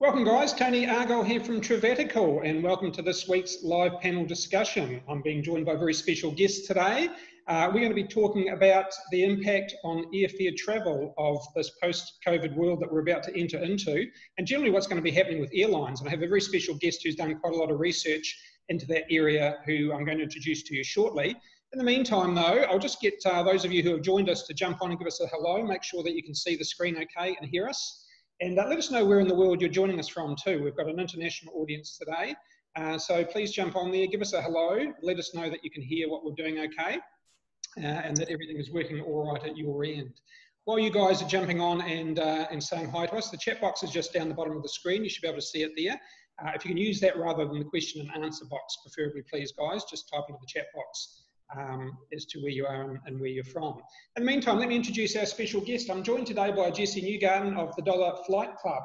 Welcome guys, Tony Argyle here from Trevetical, and welcome to this week's live panel discussion. I'm being joined by a very special guest today. We're going to be talking about the impact on airfare travel of this post-COVID world that we're about to enter into, and generally what's going to be happening with airlines. And I have a very special guest who's done quite a lot of research into that area, who I'm going to introduce to you shortly. In the meantime though, I'll just get those of you who have joined us to jump on and give us a hello. Make sure that you can see the screen okay and hear us. And let us know where in the world you're joining us from too. We've got an international audience today. So please jump on there, give us a hello, let us know that you can hear what we're doing okay, and that everything is working all right at your end. While you guys are jumping on and saying hi to us, the chat box is just down the bottom of the screen. You should be able to see it there. If you can use that rather than the question and answer box, preferably please guys, just type into the chat box as to where you are and where you're from. In the meantime, let me introduce our special guest. I'm joined today by Jesse Neugarten of the Dollar Flight Club.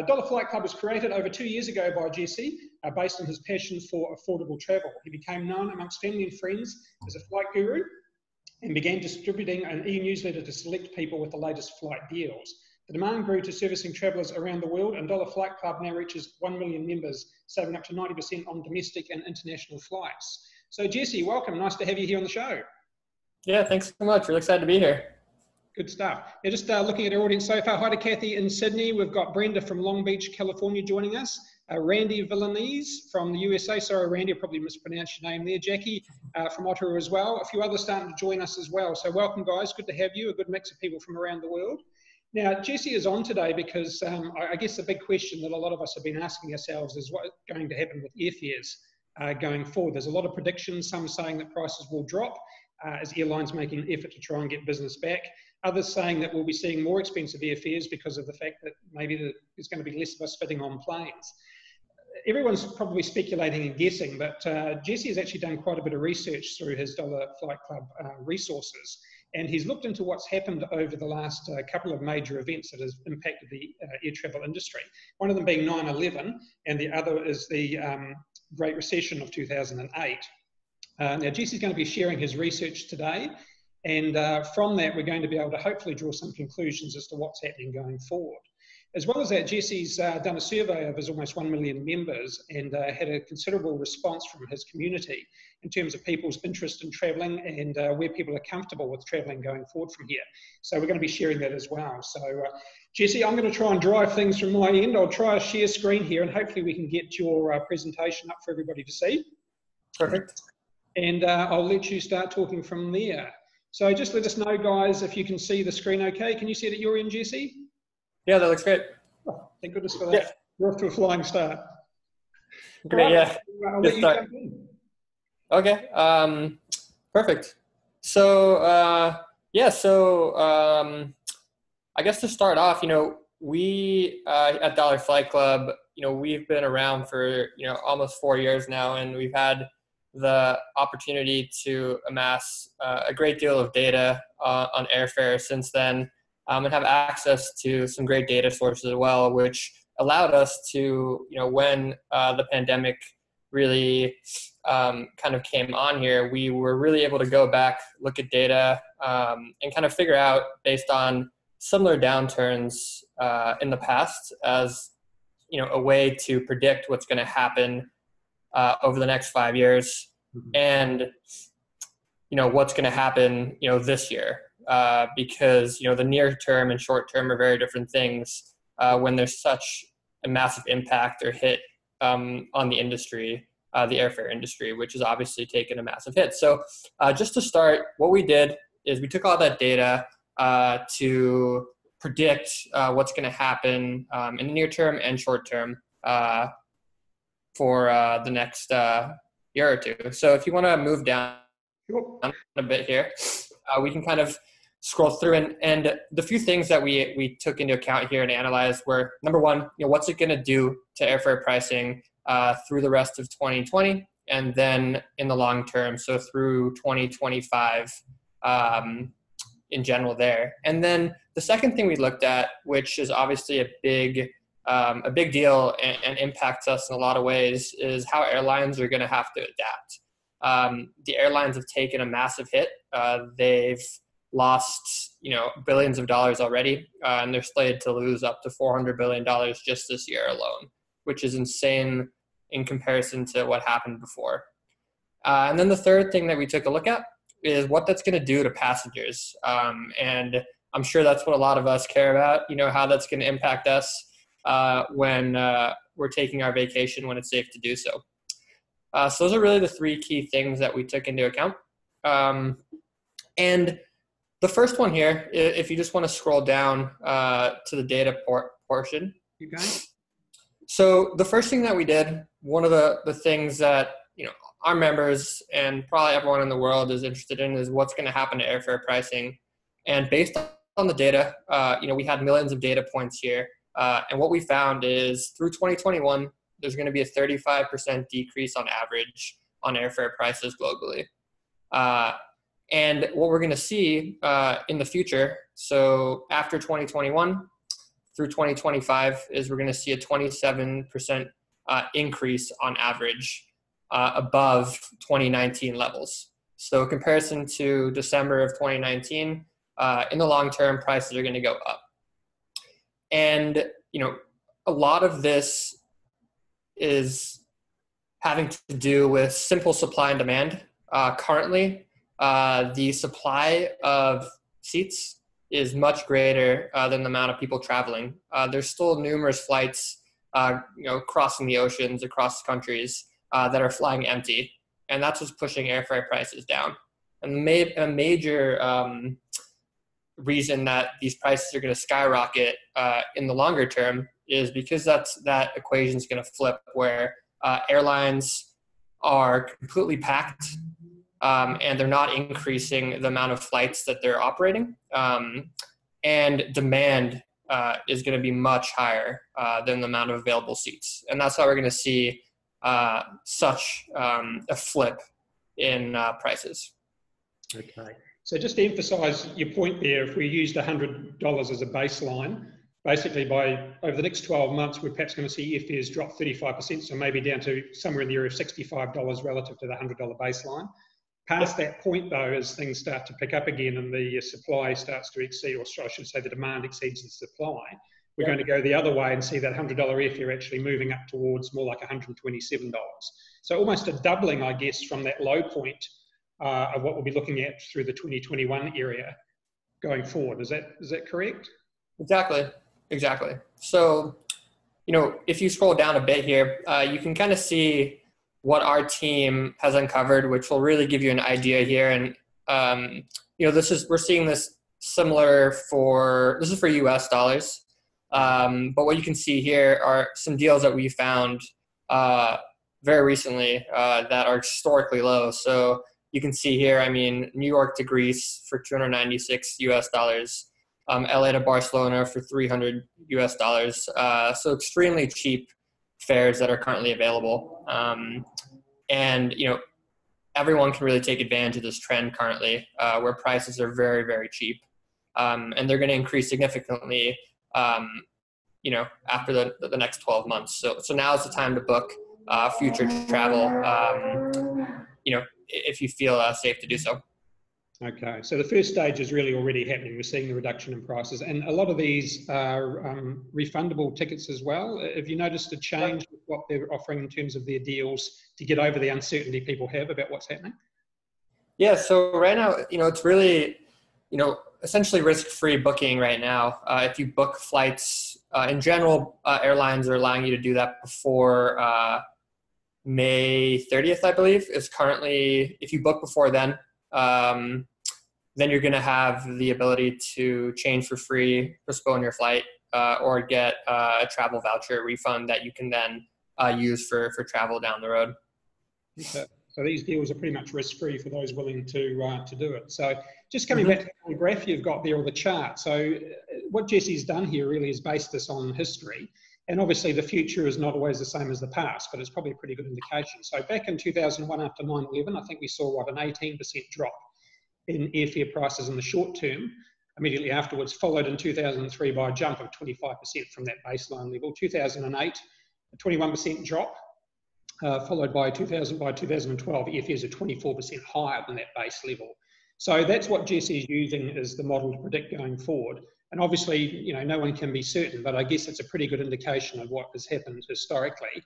Dollar Flight Club was created over 2 years ago by Jesse, based on his passion for affordable travel. He became known amongst family and friends as a flight guru and began distributing an e-newsletter to select people with the latest flight deals. The demand grew to servicing travellers around the world, and Dollar Flight Club now reaches 1 million members, saving up to 90% on domestic and international flights. So Jesse, welcome. Nice to have you here on the show. Yeah, thanks so much. Really excited to be here. Good stuff. Yeah, just looking at our audience so far. Hi to Kathy in Sydney. We've got Brenda from Long Beach, California joining us. Randy Villanese from the USA. Sorry, Randy, I probably mispronounced your name there. Jackie from Ottawa as well. A few others starting to join us as well. So welcome, guys. Good to have you. A good mix of people from around the world. Now, Jesse is on today because I guess the big question that a lot of us have been asking ourselves is what's going to happen with airfares going forward. There's a lot of predictions, some saying that prices will drop as airlines making an effort to try and get business back. Others saying that we'll be seeing more expensive airfares because of the fact that maybe there's going to be less of us fitting on planes. Everyone's probably speculating and guessing, but Jesse has actually done quite a bit of research through his Dollar Flight Club resources. And he's looked into what's happened over the last couple of major events that has impacted the air travel industry. One of them being 9/11, and the other is the Great Recession of 2008. Now, Jesse's going to be sharing his research today, and from that, we're going to be able to hopefully draw some conclusions as to what's happening going forward. As well as that, Jesse's done a survey of his almost 1 million members and had a considerable response from his community in terms of people's interest in travelling and where people are comfortable with travelling going forward from here. So we're going to be sharing that as well. So Jesse, I'm going to try and drive things from my end. I'll try a share screen here and hopefully we can get your presentation up for everybody to see. Perfect. And I'll let you start talking from there. So just let us know, guys, if you can see the screen okay. Can you see it at your end, Jesse? Yeah, that looks great. Oh, thank goodness for that. Yeah. You're off to a flying start. Great, right, yeah. I'll let you jump in. Okay, perfect. So, I guess to start off, we at Dollar Flight Club, we've been around for, almost 4 years now, and we've had the opportunity to amass a great deal of data on airfares since then. And have access to some great data sources as well, which allowed us to, when the pandemic really kind of came on here, we were really able to go back, look at data, and kind of figure out based on similar downturns in the past as, a way to predict what's going to happen over the next 5 years and, what's going to happen, this year. Because the near term and short term are very different things when there's such a massive impact or hit on the industry, the airfare industry, which has obviously taken a massive hit. So just to start, what we did is we took all that data to predict what's going to happen in the near term and short term for the next year or two. So if you want to move down a bit here, we can kind of scroll through and the few things that we took into account here and analyzed were, number one, what's it going to do to airfare pricing through the rest of 2020 and then in the long term, so through 2025 in general there. And then the second thing we looked at, which is obviously a big deal and impacts us in a lot of ways, is how airlines are going to have to adapt. The airlines have taken a massive hit. They've lost, billions of dollars already, and they're slated to lose up to $400 billion just this year alone, which is insane in comparison to what happened before. And then the third thing that we took a look at is what that's going to do to passengers. And I'm sure that's what a lot of us care about, how that's going to impact us when we're taking our vacation when it's safe to do so. So those are really the three key things that we took into account. And the first one here, if you just want to scroll down to the data portion. Okay. So the first thing that we did, one of the things that, our members and probably everyone in the world is interested in is what's going to happen to airfare pricing. And based on the data, we had millions of data points here. And what we found is through 2021, there's going to be a 35% decrease on average on airfare prices globally. And what we're going to see in the future, so after 2021 through 2025, is we're going to see a 27% increase on average above 2019 levels. So comparison to December of 2019, in the long term, prices are going to go up. And, a lot of this is having to do with simple supply and demand. Currently, the supply of seats is much greater than the amount of people traveling. There's still numerous flights, crossing the oceans, across countries that are flying empty, and that's what's pushing airfare prices down. And a major reason that these prices are going to skyrocket in the longer term is because that equation is going to flip, where airlines are completely packed and they're not increasing the amount of flights that they're operating, and demand is going to be much higher than the amount of available seats. And that's how we're going to see such a flip in prices. Okay. So just to emphasize your point there, if we used $100 as a baseline, basically over the next 12 months, we're perhaps going to see airfares drop 35%, so maybe down to somewhere in the area of $65 relative to the $100 baseline. Past that point, though, as things start to pick up again and the supply starts to exceed, or I should say the demand exceeds the supply, we're going to go the other way and see that $100 airfare actually moving up towards more like $127. So almost a doubling, I guess, from that low point of what we'll be looking at through the 2021 area going forward. Is that correct? Exactly. So, if you scroll down a bit here, you can kind of see what our team has uncovered, which will really give you an idea here. And, we're seeing this similar this is for US dollars. But what you can see here are some deals that we found very recently that are historically low. So you can see here, New York to Greece for $296 US, LA to Barcelona for $300 US. So extremely cheap fares that are currently available. And, everyone can really take advantage of this trend currently, where prices are very, very cheap. And they're going to increase significantly, after the next 12 months. So now is the time to book future travel, if you feel safe to do so. Okay, so the first stage is really already happening. We're seeing the reduction in prices, and a lot of these are refundable tickets as well. Have you noticed a change with what they're offering in terms of their deals to get over the uncertainty people have about what's happening? Yeah, so right now, it's really, essentially risk-free booking right now. If you book flights, in general, airlines are allowing you to do that before May 30th, I believe, is currently, if you book before then you're going to have the ability to change for free, postpone your flight, or get a travel voucher refund that you can then use for travel down the road. Okay. So these deals are pretty much risk-free for those willing to do it. So just coming back to the graph you've got there, or the chart. So what Jesse's done here really is based this on history. And obviously the future is not always the same as the past, but it's probably a pretty good indication. So back in 2001 after 9/11, I think we saw an 18% drop in airfare prices in the short term. Immediately afterwards, followed in 2003 by a jump of 25% from that baseline level. 2008, a 21% drop. Followed by 2012, airfares are 24% higher than that base level. So that's what Jesse is using as the model to predict going forward. And obviously, no one can be certain, but I guess it's a pretty good indication of what has happened historically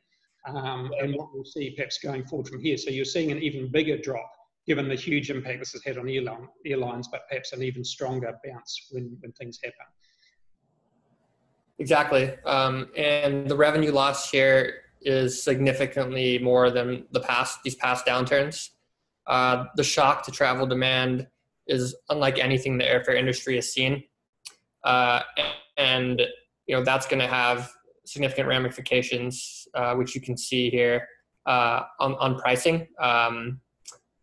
and what we'll see perhaps going forward from here. So you're seeing an even bigger drop given the huge impact this has had on airlines, but perhaps an even stronger bounce when things happen. Exactly. And the revenue loss here is significantly more than these past downturns. The shock to travel demand is unlike anything the airfare industry has seen. And that's going to have significant ramifications, which you can see here on pricing.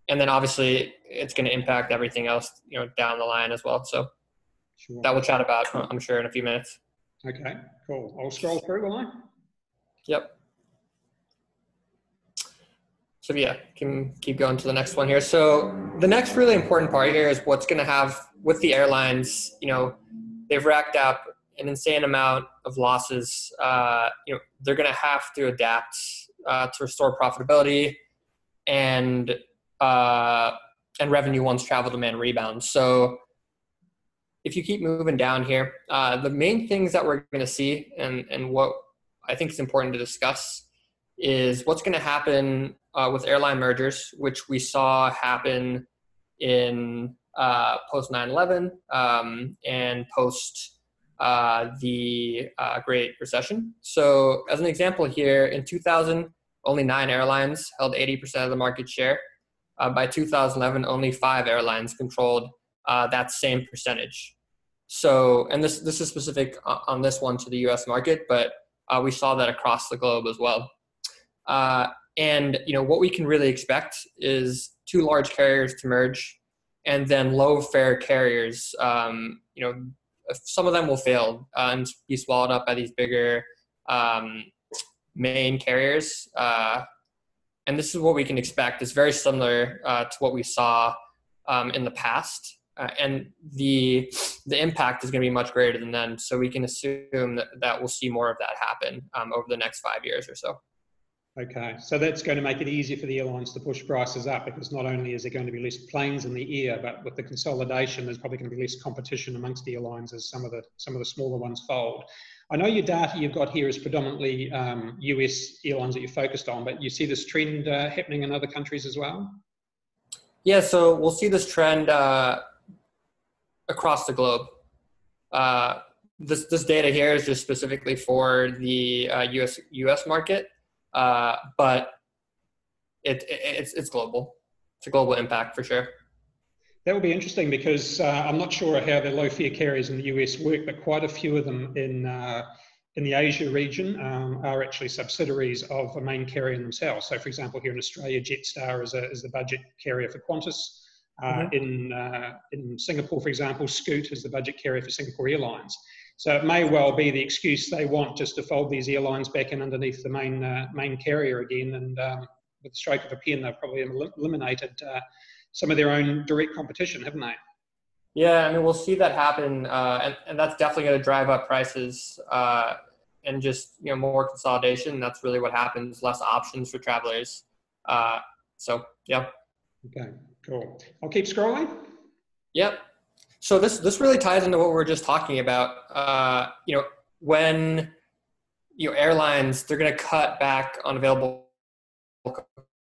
And then obviously it's going to impact everything else, down the line as well. So sure. That we'll chat about, I'm sure, in a few minutes. Okay, cool. I'll scroll through, will I? Yep. So yeah, can keep going to the next one here. So the next really important part here is what's going to have with the airlines. They've racked up an insane amount of losses. They're going to have to adapt to restore profitability and revenue once travel demand rebounds. So if you keep moving down here, the main things that we're going to see and what I think is important to discuss is what's going to happen with airline mergers, which we saw happen in post 9/11 and post the Great Recession. So as an example here, in 2000, only 9 airlines held 80% of the market share. By 2011, only 5 airlines controlled that same percentage. So, and this is specific on this one to the U.S. market, but we saw that across the globe as well. And what we can really expect is 2 large carriers to merge, and then low fare carriers. Some of them will fail and be swallowed up by these bigger main carriers. And this is what we can expect. It's very similar to what we saw in the past. And the impact is going to be much greater than then. So we can assume that we'll see more of that happen over the next 5 years or so. Okay, so that's going to make it easier for the airlines to push prices up, because not only is there going to be less planes in the air, but with the consolidation, there's probably going to be less competition amongst the airlines as some of the smaller ones fold. I know your data you've got here is predominantly US airlines that you're focused on, but you see this trend happening in other countries as well? Yeah, so we'll see this trend across the globe. This data here is just specifically for the US market, but it's global. It's a global impact for sure. That will be interesting, because I'm not sure how the low fare carriers in the US work, but quite a few of them in the Asia region are actually subsidiaries of a main carrier themselves. So, for example, here in Australia, Jetstar is the budget carrier for Qantas. In Singapore, for example, Scoot is the budget carrier for Singapore Airlines. So it may well be the excuse they want, just to fold these airlines back in underneath the main carrier again, and with the stroke of a pen, they've probably eliminated some of their own direct competition, haven't they? Yeah, I mean, we'll see that happen, and that's definitely going to drive up prices and just more consolidation. That's really what happens. Less options for travelers. So yeah. Okay, cool. I'll keep scrolling. Yep. So this really ties into what we were just talking about. When airlines, they're going to cut back on available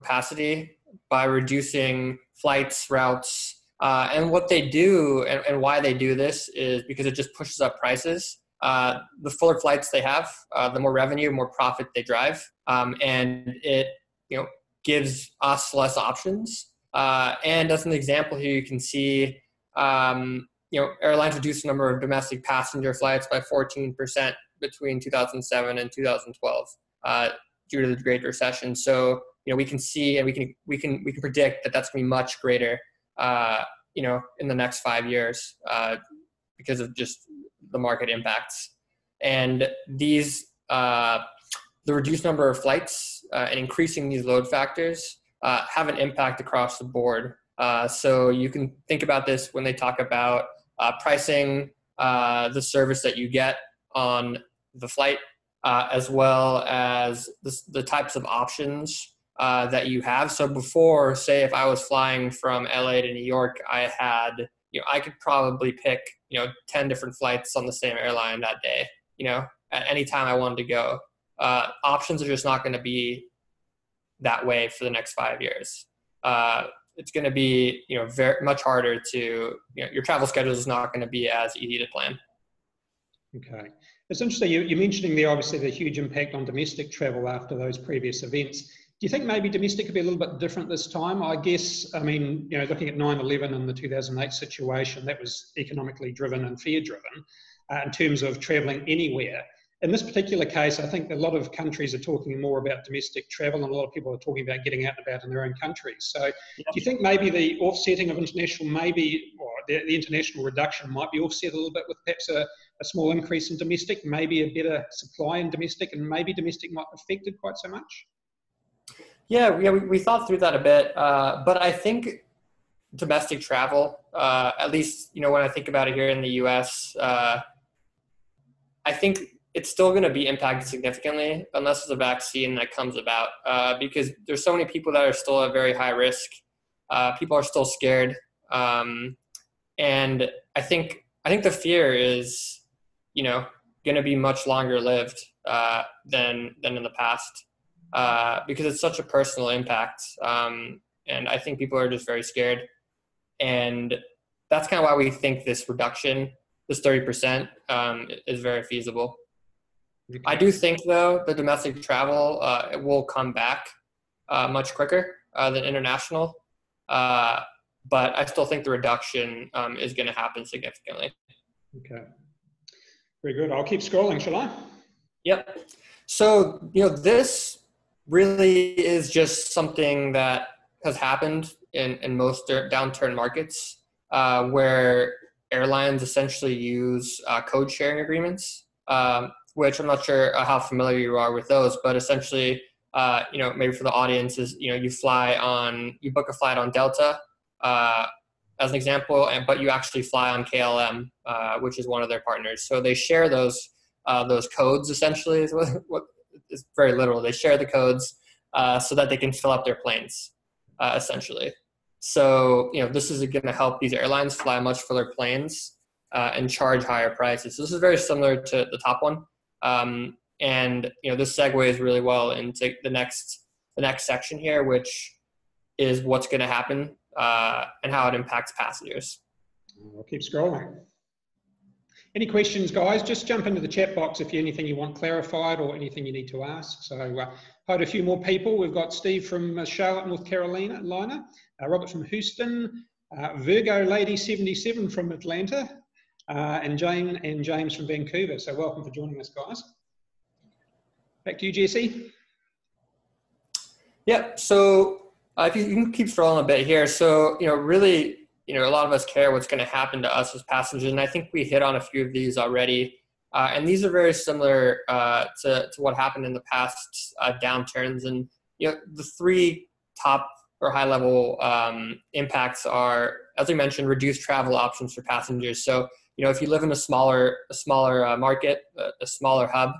capacity by reducing flights, routes, and what they do and why they do this is because it just pushes up prices. The fuller flights they have, the more revenue, more profit they drive, and it gives us less options. And as an example here, you can see airlines reduced the number of domestic passenger flights by 14% between 2007 and 2012 due to the Great Recession. So we can see and we can predict that that's going to be much greater in the next 5 years because of just the market impacts. And these the reduced number of flights and increasing these load factors have an impact across the board. So you can think about this when they talk about pricing the service that you get on the flight, as well as the types of options that you have. So before, say if I was flying from LA to New York, I had, I could probably pick, 10 different flights on the same airline that day, at any time I wanted to go. Options are just not going to be that way for the next 5 years. It's going to be, very much harder to, your travel schedule is not going to be as easy to plan. Okay. It's interesting, you're mentioning there obviously the huge impact on domestic travel after those previous events. Do you think maybe domestic could be a little bit different this time? I guess, looking at 9/11 and the 2008 situation, that was economically driven and fear driven in terms of traveling anywhere. In this particular case, I think a lot of countries are talking more about domestic travel and a lot of people are talking about getting out and about in their own countries. So do you think maybe the offsetting of international, or the international reduction might be offset a little bit with perhaps a small increase in domestic, maybe a better supply in domestic, and maybe domestic not affected quite so much? Yeah, we thought through that a bit, but I think domestic travel, at least, when I think about it here in the US, I think it's still going to be impacted significantly unless there's a vaccine that comes about, because there's so many people that are still at very high risk. People are still scared. And I think the fear is, going to be much longer lived than in the past, because it's such a personal impact. And I think people are just very scared. And that's kind of why we think this reduction, this 30%, is very feasible. Okay. I do think, though, the domestic travel it will come back much quicker than international. But I still think the reduction is going to happen significantly. Okay. Very good. I'll keep scrolling, shall I? Yep. So, this really is just something that has happened in most downturn markets, where airlines essentially use code sharing agreements, which I'm not sure how familiar you are with those, but essentially, maybe for the audience is, you book a flight on Delta, as an example, but you actually fly on KLM, which is one of their partners. So they share those codes, essentially, is what it's very literal. They share the codes so that they can fill up their planes, essentially. So, this is going to help these airlines fly much fuller planes and charge higher prices. So this is very similar to the top one. And this segues really well into the next section here, which is what's going to happen and how it impacts passengers. I'll keep scrolling. Any questions, guys? Just jump into the chat box if anything you want clarified or anything you need to ask. So heard a few more people. We've got Steve from Charlotte, North Carolina, Robert from Houston, Virgo Lady 77 from Atlanta, and James from Vancouver. So welcome for joining us, guys. Back to you, Jesse. Yeah, so if you can keep scrolling a bit here. So, really, a lot of us care what's going to happen to us as passengers. And I think we hit on a few of these already. And these are very similar to what happened in the past downturns. And, the three top or high level impacts are, as I mentioned, reduced travel options for passengers. So, if you live in a smaller market, a smaller hub,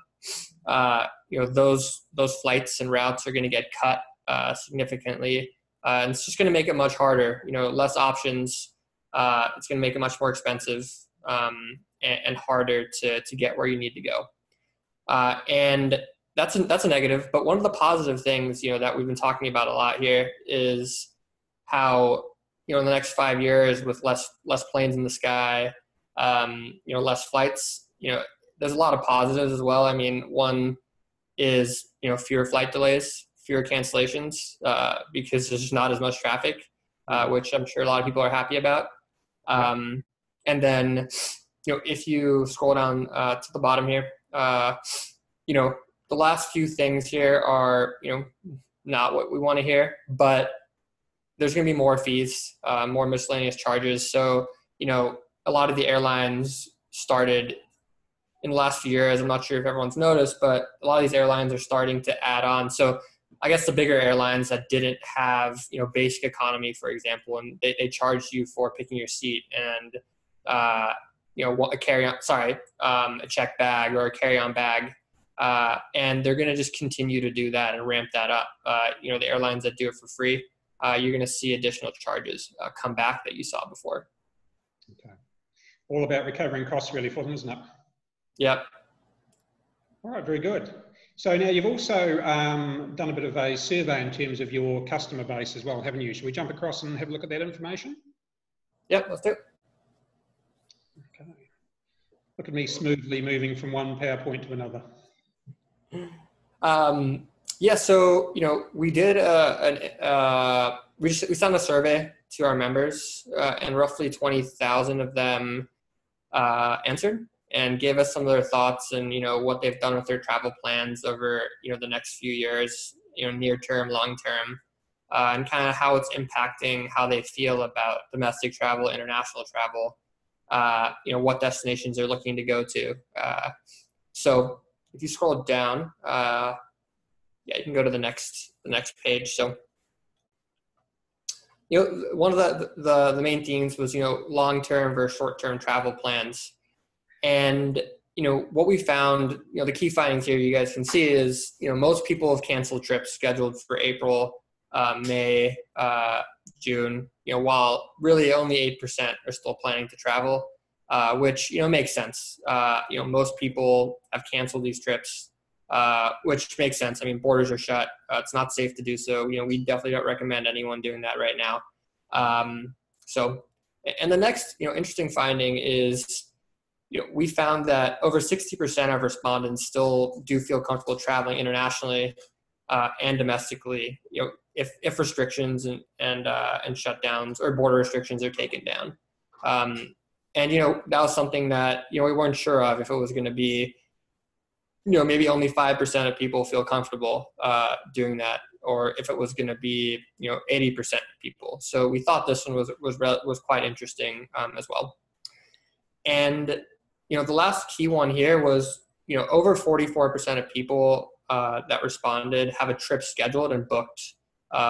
those flights and routes are going to get cut significantly. And it's just going to make it much harder, less options. It's going to make it much more expensive and harder to get where you need to go. And that's a negative. But one of the positive things, that we've been talking about a lot here is how, in the next 5 years with less planes in the sky, less flights, there's a lot of positives as well. I mean, one is, fewer flight delays, fewer cancellations, because there's just not as much traffic, which I'm sure a lot of people are happy about. And then, if you scroll down to the bottom here, the last few things here are, not what we want to hear, but there's going to be more fees, more miscellaneous charges. So, a lot of the airlines started in the last few years. I'm not sure if everyone's noticed, but a lot of these airlines are starting to add on. So I guess the bigger airlines that didn't have, basic economy, for example, and they charged you for picking your seat and, a check bag or a carry-on bag, And they're going to just continue to do that and ramp that up. The airlines that do it for free, you're going to see additional charges come back that you saw before. Okay. All about recovering costs really for them, isn't it? Yep. All right, very good. So now you've also done a bit of a survey in terms of your customer base as well, haven't you? Should we jump across and have a look at that information? Yep, let's do it. Okay. Look at me smoothly moving from one PowerPoint to another. Yeah, so we did we sent a survey to our members, and roughly 20,000 of them answered and gave us some of their thoughts and what they've done with their travel plans over the next few years, near term, long term, and kind of how it's impacting how they feel about domestic travel, international travel, what destinations they're looking to go to. So if you scroll down, you can go to the next page. So, one of the main themes was, long-term versus short-term travel plans. And, what we found, the key findings here you guys can see is, most people have canceled trips scheduled for April, May, June, while really only 8% are still planning to travel, which, makes sense. Most people have canceled these trips, which makes sense. I mean, borders are shut. It's not safe to do so. We definitely don't recommend anyone doing that right now. And the next, interesting finding is, we found that over 60% of respondents still do feel comfortable traveling internationally and domestically, if restrictions and shutdowns or border restrictions are taken down. And that was something that we weren't sure of, if it was going to be maybe only 5% of people feel comfortable doing that, or if it was going to be 80% of people. So we thought this one was quite interesting as well. And the last key one here was over 44% of people that responded have a trip scheduled and booked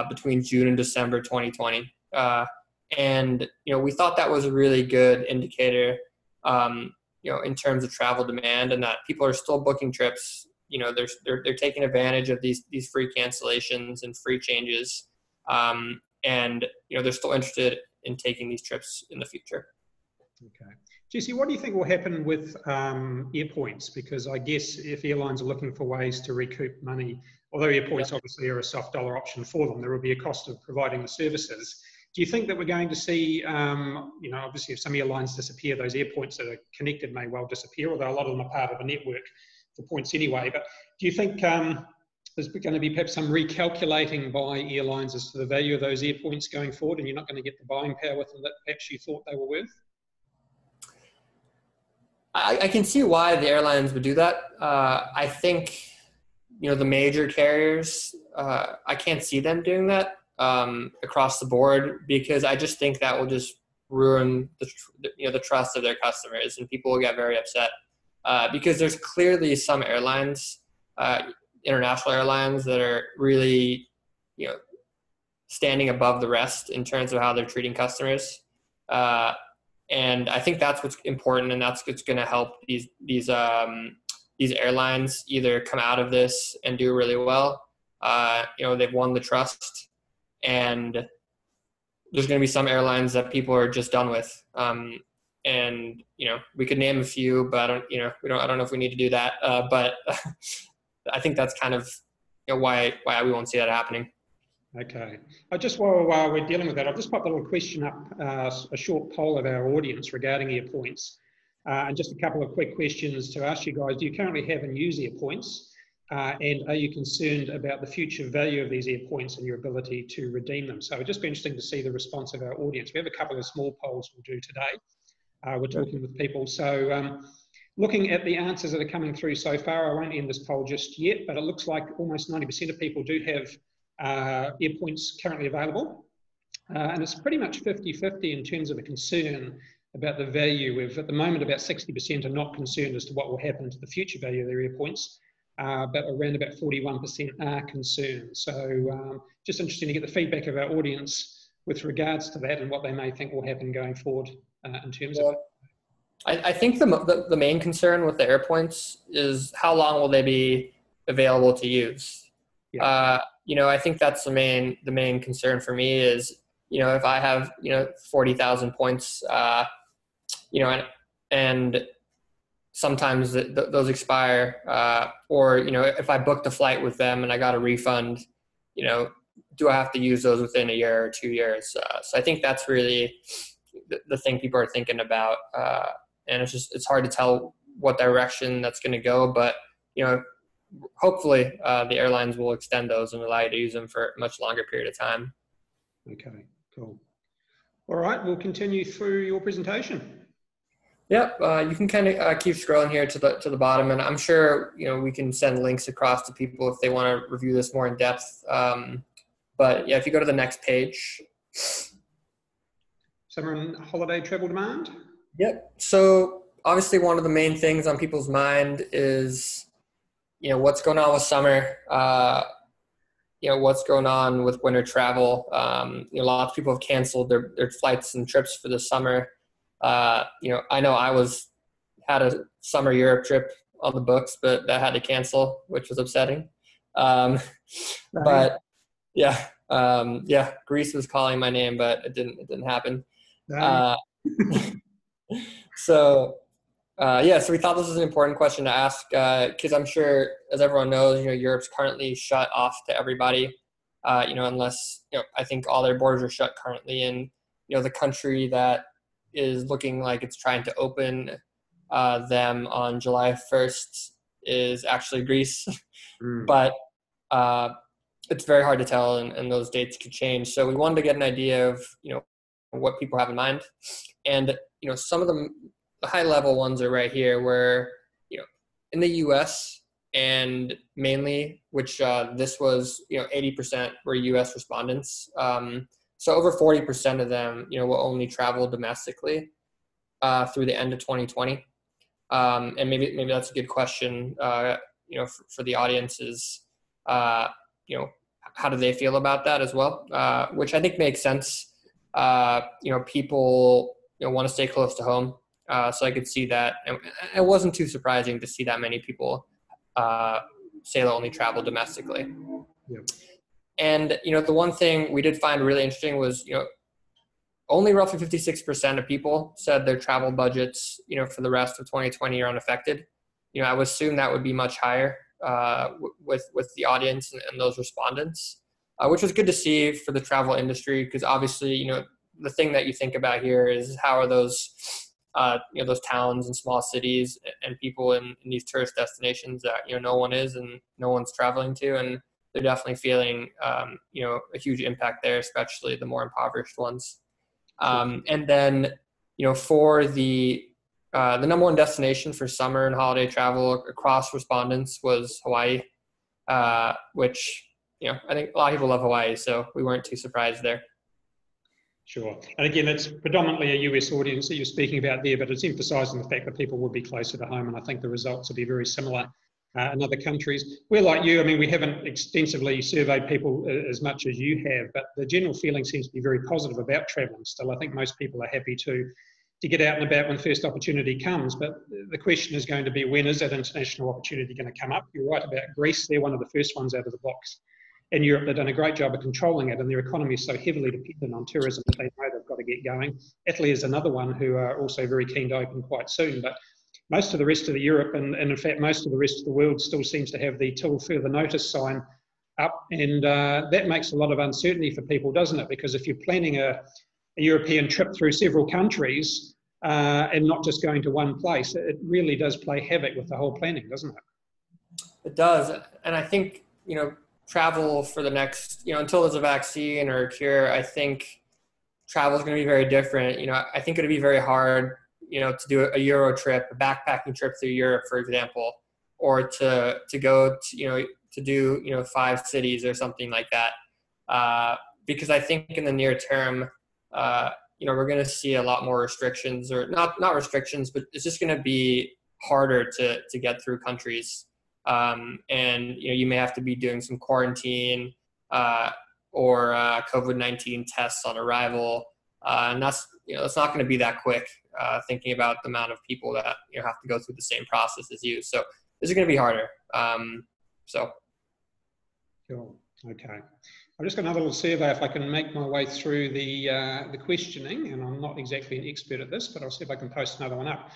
between June and December 2020. And we thought that was a really good indicator in terms of travel demand, and that people are still booking trips. They're taking advantage of these free cancellations and free changes, and they're still interested in taking these trips in the future. Okay, Jesse, what do you think will happen with air points? Because I guess if airlines are looking for ways to recoup money, although air points obviously are a soft dollar option for them, there will be a cost of providing the services. Do you think that we're going to see, obviously if some airlines disappear, those air points that are connected may well disappear, although a lot of them are part of a network for points anyway. But do you think there's going to be perhaps some recalculating by airlines as to the value of those air points going forward, and you're not going to get the buying power with them that perhaps you thought they were worth? I can see why the airlines would do that. I think, the major carriers, I can't see them doing that across the board, because I just think that will just ruin the trust of their customers, and people will get very upset because there's clearly some airlines, international airlines, that are really, standing above the rest in terms of how they're treating customers. And I think that's what's important, and that's what's going to help these airlines either come out of this and do really well. They've won the trust, and there's going to be some airlines that people are just done with. And we could name a few, but I don't know if we need to do that. But I think that's kind of why we won't see that happening. Okay. While we're dealing with that, I've just popped a little question up, a short poll of our audience regarding air points. And just a couple of quick questions to ask you guys. Do you currently have and use air points? And are you concerned about the future value of these air points and your ability to redeem them? So it'd just be interesting to see the response of our audience. We have a couple of small polls we'll do today. We're talking with people. So looking at the answers that are coming through so far, I won't end this poll just yet, but it looks like almost 90% of people do have air points currently available. And it's pretty much 50-50 in terms of a concern about the value. At the moment, about 60% are not concerned as to what will happen to the future value of their air points, but around about 41% are concerned. So just interesting to get the feedback of our audience with regards to that and what they may think will happen going forward in terms of it. I think the main concern with the air points is how long will they be available to use. Yeah. I think that's the main concern for me is, if I have 40,000 points, and sometimes those expire, or if I booked a flight with them and I got a refund, do I have to use those within a year or 2 years? So I think that's really the thing people are thinking about, and it's hard to tell what direction that's going to go, but hopefully the airlines will extend those and allow you to use them for a much longer period of time. Okay, cool. All right, we'll continue through your presentation. Yep, you can kind of keep scrolling here to the bottom, and I'm sure we can send links across to people if they want to review this more in depth. But yeah, if you go to the next page. Summer and holiday travel demand? Yep. So obviously one of the main things on people's mind is, what's going on with summer, what's going on with winter travel. Lots of people have canceled their flights and trips for the summer. I know I had a summer Europe trip on the books, but that had to cancel, which was upsetting. But yeah, Greece was calling my name, but it didn't happen. So we thought this was an important question to ask, because I'm sure, as everyone knows, Europe's currently shut off to everybody, unless, I think all their borders are shut currently. And, the country that is looking like it's trying to open them on July 1st is actually Greece. But it's very hard to tell, and those dates could change. So we wanted to get an idea of, what people have in mind. And, some of the high level ones are right here where, in the US and mainly, which this was, 80% were US respondents. So over 40% of them, will only travel domestically through the end of 2020. And maybe that's a good question, for the audience is, how do they feel about that as well? Which I think makes sense. People want to stay close to home. So I could see that. And it wasn't too surprising to see that many people say they'll only travel domestically. Yep. And, the one thing we did find really interesting was, only roughly 56% of people said their travel budgets, for the rest of 2020 are unaffected. I would assume that would be much higher with the audience and those respondents, which was good to see for the travel industry, because obviously, the thing that you think about here is how are those, those towns and small cities and people in these tourist destinations that, no one is and no one's traveling to, and they're definitely feeling, a huge impact there, especially the more impoverished ones. And then, for the number one destination for summer and holiday travel across respondents was Hawaii, which, I think a lot of people love Hawaii, so we weren't too surprised there. Sure. And again, it's predominantly a US audience that you're speaking about there, but it's emphasising the fact that people would be closer to home, and I think the results will be very similar in other countries. We're like you, we haven't extensively surveyed people as much as you have, but the general feeling seems to be very positive about travelling still. I think most people are happy to get out and about when first opportunity comes, but the question is going to be, when is that international opportunity going to come up? You're right about Greece, they're one of the first ones out of the box. In Europe, they've done a great job of controlling it, and their economy is so heavily dependent on tourism that they know they've got to get going. Italy is another one who are also very keen to open quite soon, but most of the rest of Europe, and in fact most of the rest of the world, still seems to have the till further notice sign up, and that makes a lot of uncertainty for people, doesn't it? Because if you're planning a European trip through several countries and not just going to one place, it really does play havoc with the whole planning, doesn't it? It does, and I think, travel for the next, until there's a vaccine or a cure, I think travel is going to be very different. I think it'll be very hard, to do a Euro trip, a backpacking trip through Europe, for example, or to go to do 5 cities or something like that. Because I think in the near term, we're going to see a lot more restrictions, or not restrictions, but it's just going to be harder to get through countries. And you may have to be doing some quarantine or COVID-19 tests on arrival, and that's not going to be that quick. thinking about the amount of people that have to go through the same process as you. So this is going to be harder. Cool. Okay. I've just got another little survey if I can make my way through the questioning, and I'm not exactly an expert at this, but I'll see if I can post another one up.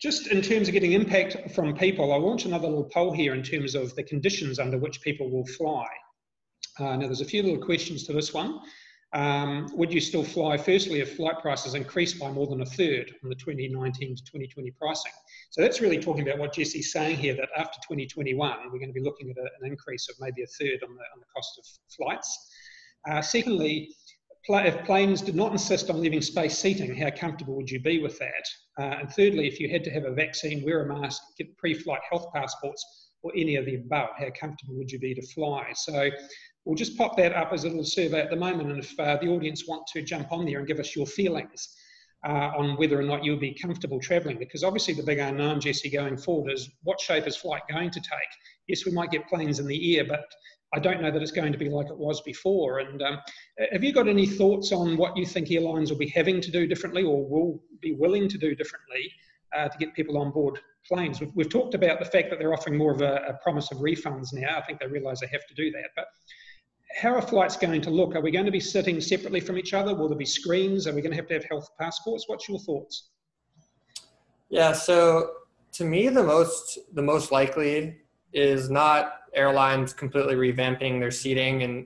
Just in terms of getting impact from people, I'll launch another little poll here in terms of the conditions under which people will fly. Now, there's a few little questions to this one. Would you still fly, firstly, if flight prices increased by more than a third from the 2019 to 2020 pricing? So that's really talking about what Jesse's saying here, that after 2021, we're going to be looking at an increase of maybe a third on the cost of flights. Secondly, if planes did not insist on leaving space seating, how comfortable would you be with that? And thirdly, if you had to have a vaccine, wear a mask, get pre-flight health passports, or any of the above, how comfortable would you be to fly? So we'll just pop that up as a little survey at the moment, and if the audience want to jump on there and give us your feelings on whether or not you'll be comfortable travelling, because obviously the big unknown, Jesse, going forward is what shape is flight going to take? Yes, we might get planes in the air, but I don't know that it's going to be like it was before. And have you got any thoughts on what you think airlines will be having to do differently or will be willing to do differently to get people on board planes? We've talked about the fact that they're offering more of a promise of refunds now. I think they realise they have to do that. But how are flights going to look? Are we going to be sitting separately from each other? Will there be screens? Are we going to have health passports? What's your thoughts? Yeah, so to me, the most likely is not airlines completely revamping their seating and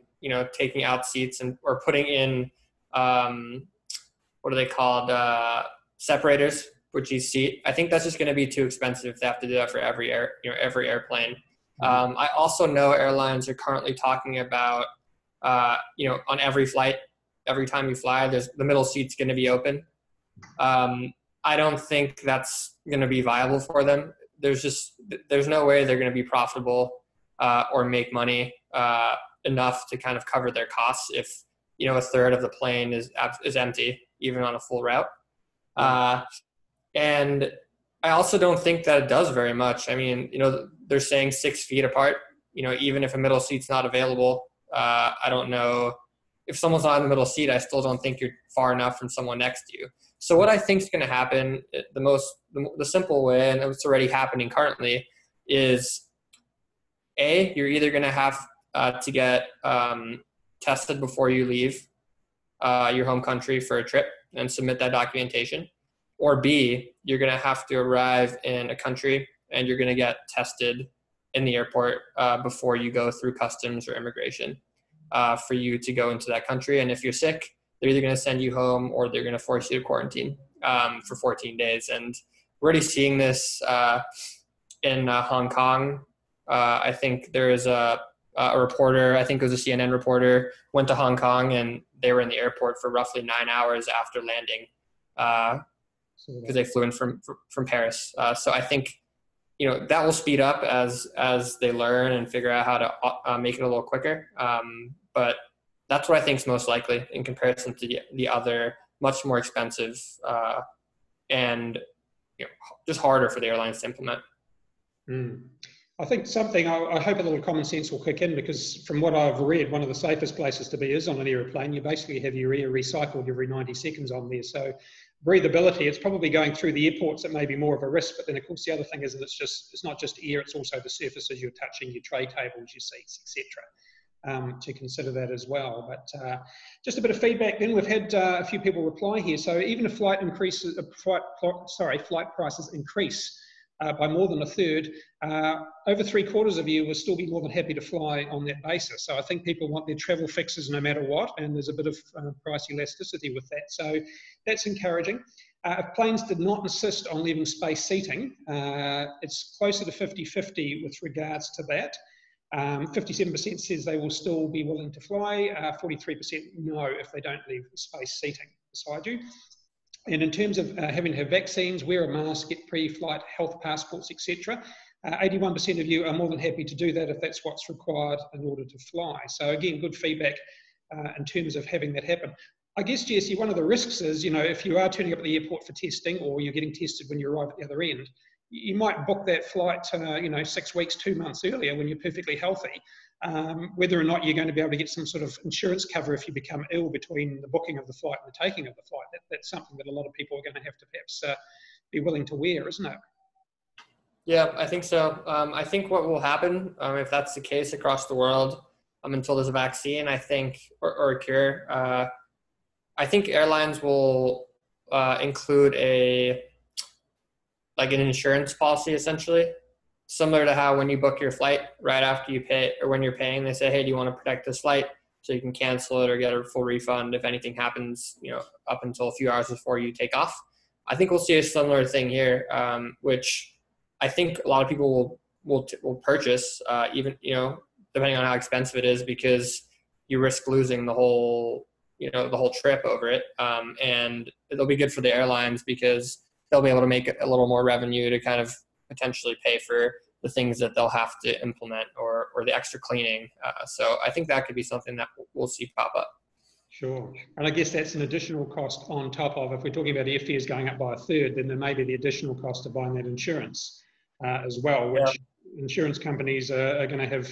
taking out seats or putting in what are they called, separators with each seat. I think that's just going to be too expensive if they have to do that for every airplane. I also know airlines are currently talking about on every flight, every time you fly, the middle seat's going to be open. I don't think that's going to be viable for them. There's no way they're going to be profitable or make money enough to kind of cover their costs if a third of the plane is empty, even on a full route. And I also don't think that it does very much. I mean, they're saying 6 feet apart. Even if a middle seat's not available, I don't know if someone's not in the middle seat. I still don't think you're far enough from someone next to you. So what I think is going to happen, the simple way, and it's already happening currently, is you're either going to have to get tested before you leave your home country for a trip and submit that documentation, or B, you're going to have to arrive in a country and you're going to get tested in the airport before you go through customs or immigration for you to go into that country. And if you're sick, they're either going to send you home or they're going to force you to quarantine for 14 days. And we're already seeing this in Hong Kong. I think there is a reporter, I think it was a CNN reporter, went to Hong Kong and they were in the airport for roughly 9 hours after landing because they flew in from Paris. So I think that will speed up as they learn and figure out how to make it a little quicker. But that's what I think is most likely in comparison to the other much more expensive and just harder for the airlines to implement. I think I hope a little common sense will kick in, because from what I've read, one of the safest places to be is on an aeroplane. You basically have your air recycled every 90 seconds on there. So breathability, it's probably going through the airports that may be more of a risk, but then of course the other thing is that it's not just air, it's also the surfaces you're touching, your tray tables, your seats, etc. To consider that as well. But just a bit of feedback then. We've had a few people reply here. So even if flight prices increase by more than a third, over 3/4 of you will still be more than happy to fly on that basis. So I think people want their travel fixes no matter what, and there's a bit of price elasticity with that. So that's encouraging. If planes did not insist on leaving space seating, it's closer to 50-50 with regards to that. 57% says they will still be willing to fly, 43% no if they don't leave space seating beside you. And in terms of having to have vaccines, wear a mask, get pre-flight health passports, etc., 81% of you are more than happy to do that if that's what's required in order to fly. So again, good feedback in terms of having that happen. I guess, Jesse, one of the risks is, if you are turning up at the airport for testing or you're getting tested when you arrive at the other end, you might book that flight, 6 weeks, 2 months earlier when you're perfectly healthy. Whether or not you're going to be able to get some sort of insurance cover if you become ill between the booking of the flight and the taking of the flight, that's something that a lot of people are going to have to perhaps be willing to wear, isn't it? Yeah, I think so. I think what will happen, if that's the case across the world, until there's a vaccine, I think, or a cure, I think airlines will include an insurance policy, essentially, similar to how when you book your flight, right after you pay, or when you're paying, they say, hey, do you want to protect this flight? So you can cancel it or get a full refund if anything happens, up until a few hours before you take off. I think we'll see a similar thing here, which I think a lot of people will purchase, even, depending on how expensive it is, because you risk losing the whole trip over it. And it'll be good for the airlines because they'll be able to make a little more revenue to kind of potentially pay for the things that they'll have to implement or the extra cleaning. So I think that could be something that we'll see pop up. Sure. And I guess that's an additional cost on top of, if we're talking about airfares going up by a third, then there may be the additional cost of buying that insurance as well, which insurance companies are going to have,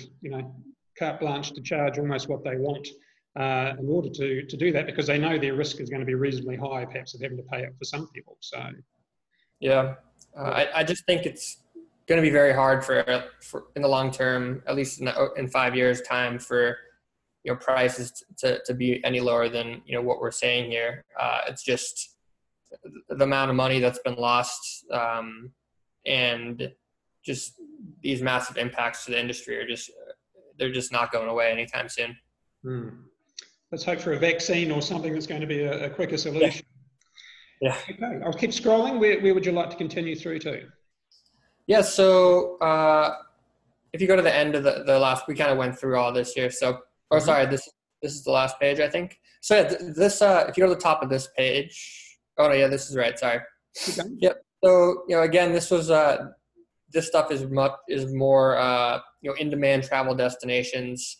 carte blanche to charge almost what they want in order to do that, because they know their risk is going to be reasonably high, perhaps, of having to pay it for some people. So, yeah, I just think it's going to be very hard for in the long term, at least in 5 years' time, for prices to be any lower than what we're saying here. It's just the amount of money that's been lost, and just these massive impacts to the industry they're just not going away anytime soon. Let's hope for a vaccine or something that's going to be a quicker solution. Yeah. Okay, I'll keep scrolling. Where would you like to continue through to? Yeah, so if you go to the end of the last, we kind of went through all this here. So, sorry, this is the last page, I think. So yeah, this if you go to the top of this page, oh no, yeah, this is right. Sorry. Okay. Yep. So again, this was this stuff is more in-demand travel destinations.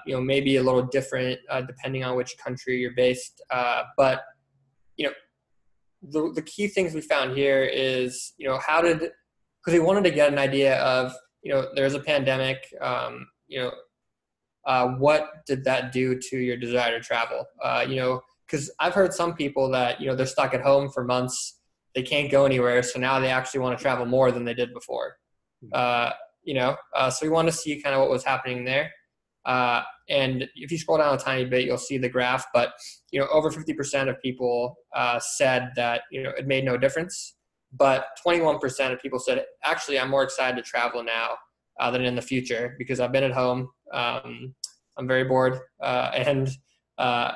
Maybe a little different depending on which country you're based. But the key things we found here is because we wanted to get an idea of there's a pandemic. What did that do to your desire to travel? Because I've heard some people that they're stuck at home for months. They can't go anywhere, so now they actually want to travel more than they did before. So we want to see kind of what was happening there. And if you scroll down a tiny bit, you'll see the graph. But over 50% of people said that it made no difference. But 21% of people said, actually, I'm more excited to travel now than in the future because I've been at home. I'm very bored, and I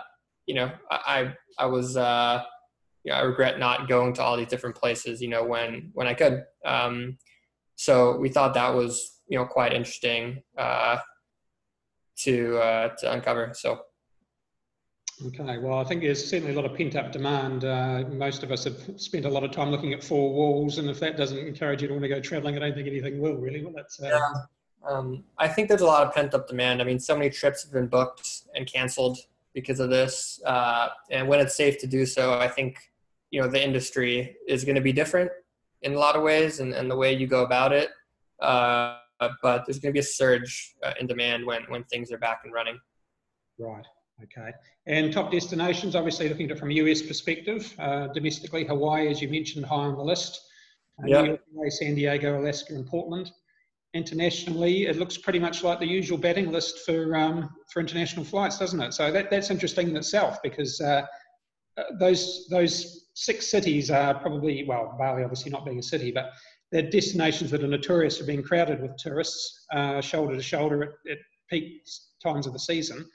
was. I regret not going to all these different places, when I could. So we thought that was, quite interesting to uncover. So. Okay, well, I think there's certainly a lot of pent-up demand. Most of us have spent a lot of time looking at four walls, and if that doesn't encourage you to want to go traveling, I don't think anything will, really. Well, that's. I think there's a lot of pent-up demand. I mean, so many trips have been booked and canceled because of this. And when it's safe to do so, I think, the industry is going to be different in a lot of ways and the way you go about it. But there's going to be a surge in demand when things are back and running. Right. Okay. And top destinations, obviously looking at it from a US perspective, domestically, Hawaii, as you mentioned, high on the list. New York, San Diego, Alaska, and Portland. Internationally, it looks pretty much like the usual batting list for international flights, doesn't it? So that's interesting in itself, because those 6 cities are probably, well, Bali obviously not being a city, but they're destinations that are notorious for being crowded with tourists, shoulder to shoulder at peak times of the season.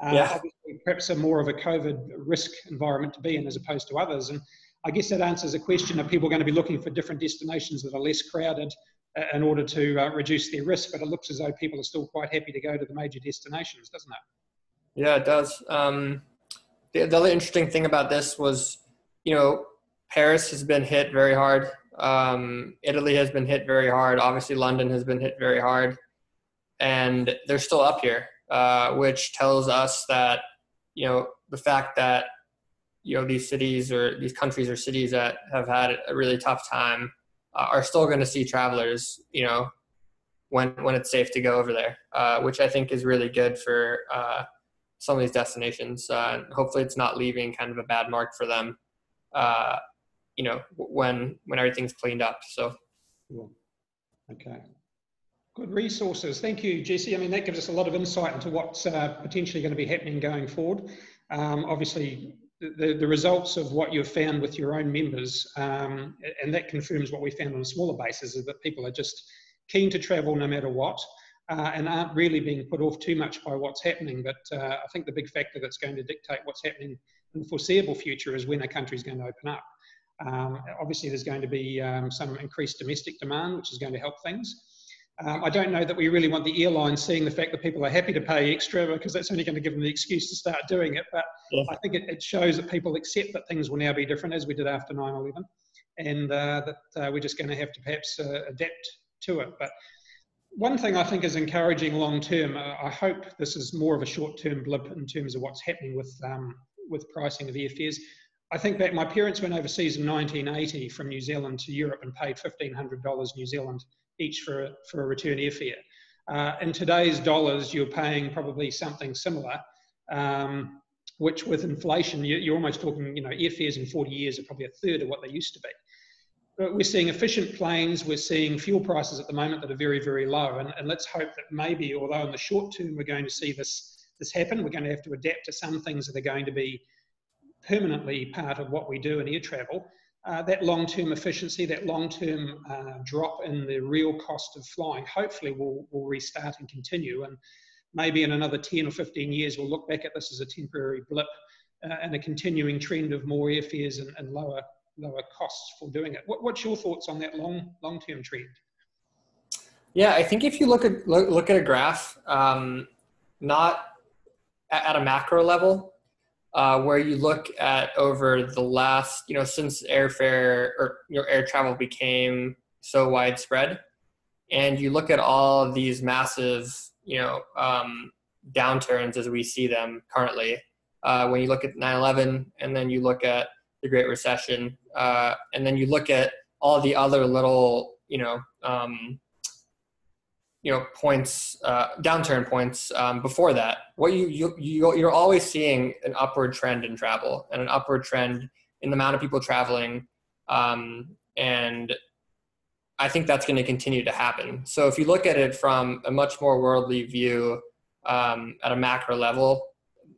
Obviously, perhaps more of a COVID risk environment to be in as opposed to others. And I guess that answers the question of people going to be looking for different destinations that are less crowded in order to reduce their risk. But it looks as though people are still quite happy to go to the major destinations, doesn't it? Yeah, it does. The other interesting thing about this was, Paris has been hit very hard. Italy has been hit very hard. Obviously, London has been hit very hard. And they're still up here, which tells us that, the fact that, these cities or these countries or cities that have had a really tough time are still going to see travelers, when it's safe to go over there, which I think is really good for some of these destinations. Hopefully it's not leaving kind of a bad mark for them, when everything's cleaned up. So. Cool. Okay. Good resources. Thank you, Jesse. I mean, that gives us a lot of insight into what's potentially going to be happening going forward. Obviously, the results of what you've found with your own members, and that confirms what we found on a smaller basis, is that people are just keen to travel no matter what, and aren't really being put off too much by what's happening. But I think the big factor that's going to dictate what's happening in the foreseeable future is when a country is going to open up. Obviously, there's going to be some increased domestic demand, which is going to help things. I don't know that we really want the airlines seeing the fact that people are happy to pay extra, because that's only going to give them the excuse to start doing it. But yeah, I think it shows that people accept that things will now be different, as we did after 9/11, and that we're just going to have to perhaps adapt to it. But one thing I think is encouraging long term, I hope this is more of a short term blip in terms of what's happening with pricing of airfares. I think back, my parents went overseas in 1980 from New Zealand to Europe and paid $1,500 New Zealand each for a return airfare. In today's dollars, you're paying probably something similar, which with inflation, you're almost talking, airfares in 40 years are probably a third of what they used to be. But we're seeing efficient planes, we're seeing fuel prices at the moment that are very, very low. And let's hope that maybe, although in the short term we're going to see this happen, we're going to have to adapt to some things that are going to be permanently part of what we do in air travel. That long-term efficiency, that long-term drop in the real cost of flying, hopefully will restart and continue. And maybe in another 10 or 15 years, we'll look back at this as a temporary blip and a continuing trend of more airfares and lower costs for doing it. What's your thoughts on that long-term trend? Yeah, I think if you look at a graph, not at a macro level, where you look at over the last, since airfare or air travel became so widespread, and you look at all of these massive, downturns as we see them currently, when you look at 9/11, and then you look at the Great Recession, and then you look at all the other little, points, downturn points before that, what you're always seeing an upward trend in travel and an upward trend in the amount of people traveling, and I think that's going to continue to happen. So if you look at it from a much more worldly view, at a macro level,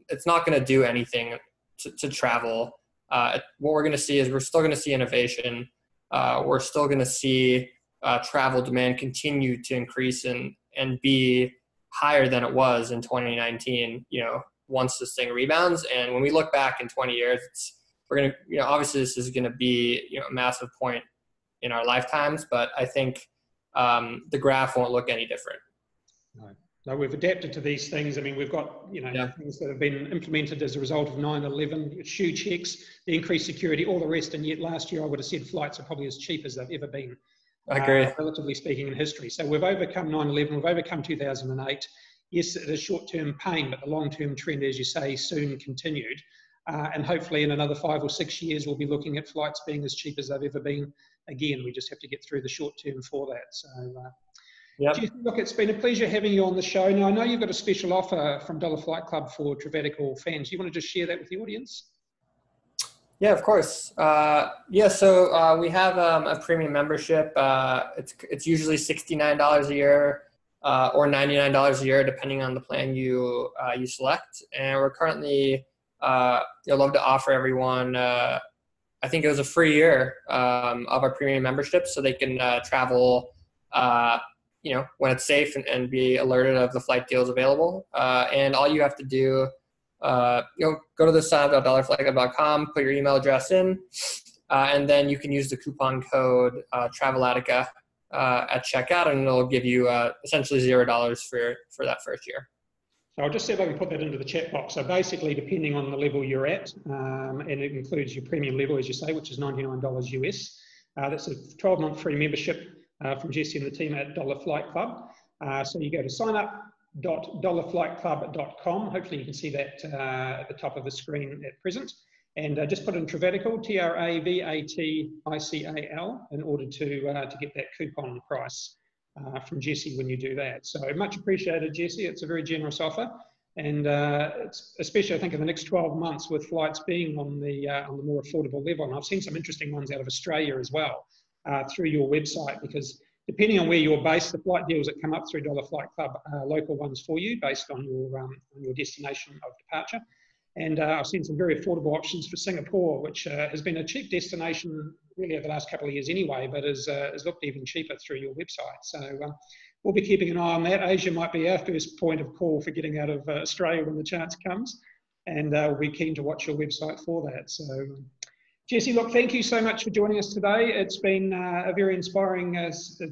it's not going to do anything to travel. What we're going to see is we're still going to see innovation. We're still going to see travel demand continue to increase and be higher than it was in 2019, once this thing rebounds. And when we look back in 20 years, we're going to, obviously this is going to be, a massive point in our lifetimes, but I think the graph won't look any different. No, we've adapted to these things. I mean, we've got, things that have been implemented as a result of 9/11, shoe checks, the increased security, all the rest. And yet last year I would have said flights are probably as cheap as they've ever been. I agree. Relatively speaking, in history. So we've overcome 9/11, we've overcome 2008. Yes, it is short-term pain, but the long-term trend, as you say, soon continued. And hopefully in another 5 or 6 years, we'll be looking at flights being as cheap as they've ever been. Again, we just have to get through the short term for that. So, Jesse, look, it's been a pleasure having you on the show. Now, I know you've got a special offer from Dollar Flight Club for Travatical fans. Do you want to just share that with the audience? Yeah, of course. So we have a premium membership. It's usually $69 a year or $99 a year, depending on the plan you select. And we're currently, love to offer everyone, I think it was a free year of our premium membership, so they can travel, when it's safe and be alerted of the flight deals available. And all you have to do, go to the sign.dollarflightclub.com, put your email address in, and then you can use the coupon code Travelatica at checkout, and it'll give you essentially $0 for that first year. So I'll just see if I can put that into the chat box. So basically, depending on the level you're at, and it includes your premium level, as you say, which is $99 US. That's a 12-month free membership from Jesse and the team at Dollar Flight Club. So you go to signup.dollarflightclub.com. Hopefully you can see that at the top of the screen at present. And just put in Travatical, TRAVATICAL, in order to get that coupon price from Jesse when you do that. So much appreciated, Jesse. It's a very generous offer. And it's especially, I think, in the next 12 months with flights being on the more affordable level. And I've seen some interesting ones out of Australia as well through your website, because depending on where you're based, the flight deals that come up through Dollar Flight Club are local ones for you based on your destination of departure. And I've seen some very affordable options for Singapore, which has been a cheap destination really over the last couple of years anyway, but has looked even cheaper through your website. So we'll be keeping an eye on that. Asia might be our first point of call for getting out of Australia when the chance comes, and we'll be keen to watch your website for that. So, Jesse, look, thank you so much for joining us today. It's been a very inspiring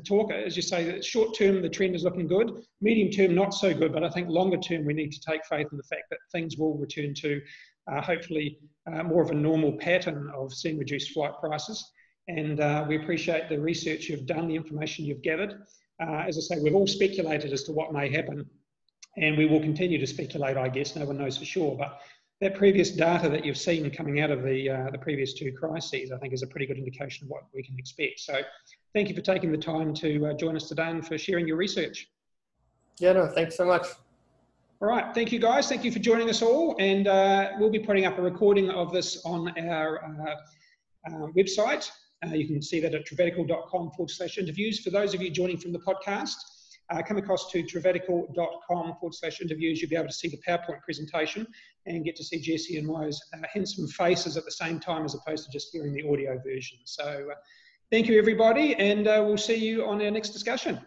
talk. As you say, short term, the trend is looking good. Medium term, not so good, but I think longer term, we need to take faith in the fact that things will return to hopefully more of a normal pattern of seeing reduced flight prices. And we appreciate the research you've done, the information you've gathered. As I say, we've all speculated as to what may happen, and we will continue to speculate, I guess. No one knows for sure, but that previous data that you've seen coming out of the previous two crises, I think, is a pretty good indication of what we can expect. So thank you for taking the time to join us today and for sharing your research. Yeah, no, thanks so much. All right, thank you guys. Thank you for joining us all. And we'll be putting up a recording of this on our website. You can see that at travatical.com/interviews. For those of you joining from the podcast, come across to travatical.com/interviews. You'll be able to see the PowerPoint presentation and get to see Jesse and my handsome faces at the same time, as opposed to just hearing the audio version. So thank you, everybody, and we'll see you on our next discussion.